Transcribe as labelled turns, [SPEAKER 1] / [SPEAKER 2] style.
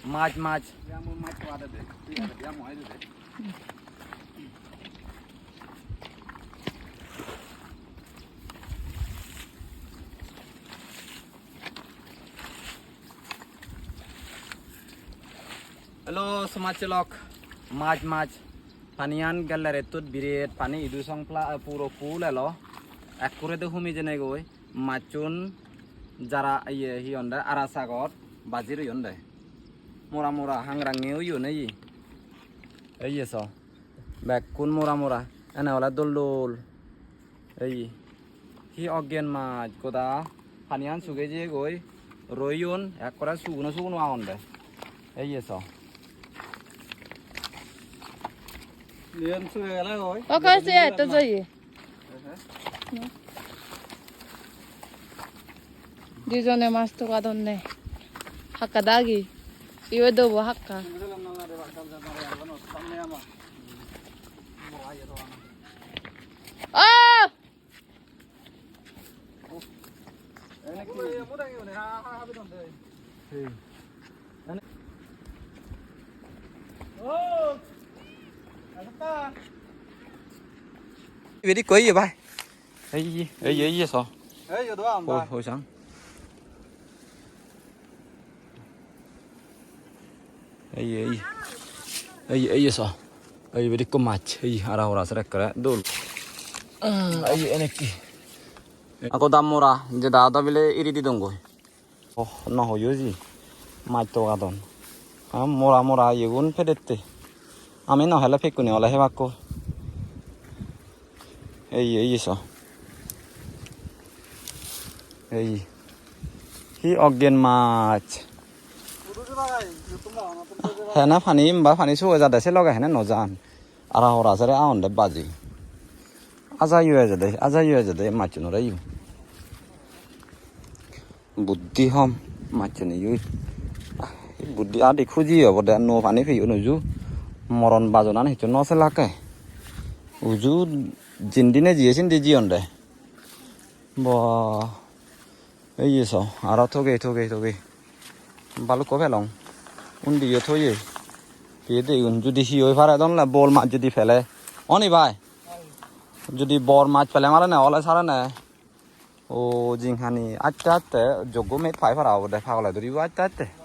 [SPEAKER 1] Much much Halo semacilok mac panian galere tut biret pani idu songpla puro full elo ekure de humi jene goi macun jara iye hionda arasagot bajir yonde mora hangrang neu yu nei ei so bekun mora ana wala dol ei hi ogen mac koda panian suge je goi royun ekora suguno aonde ei so Lian suwe la goi.
[SPEAKER 2] Okay, siya ito sa'yo. Dizone mas to kadonne. Hakka dagi. Iwe do bo hakka. Oh! Oh!
[SPEAKER 1] Về đi cưới vậy bay. Ấy sao?
[SPEAKER 3] Ấy giờ đó
[SPEAKER 1] Hồi hồi sáng. Ấy sao? Ấy về đi có match. Ấy ara ora sere kara dol. Ấy eneki. Ako damora je dada bile iri di donggo. Oh, no hoyoji. Match to gadon. Mora yegun pedette. আমি নহলে ফেকুনি হলে হেবাকো এই so এই হি again মাছ হেনা funny বা funny সুয়ে যাদেছে লগা হেনা নজান আরা হরা সারে আউন্ডে বাজি আজা ইয়ে যাদে মাছ নরা ইউ বুদ্ধি হম মাছ নি ইউ বুদ্ধি আদি খুজি হবদে no funny few Naju Moron bajonan itu no selake. Uju jindine jiesin di jionde. Bo, iya so, ara toge. Balu ko pelong. Undi yo toye. Pede unju di hioi fare don la bol mat judi fele. Oni bai. Judi bor mat fele mara ne ola sara ne. O jinghani atte jogo met fai fara ode phagla duri atte.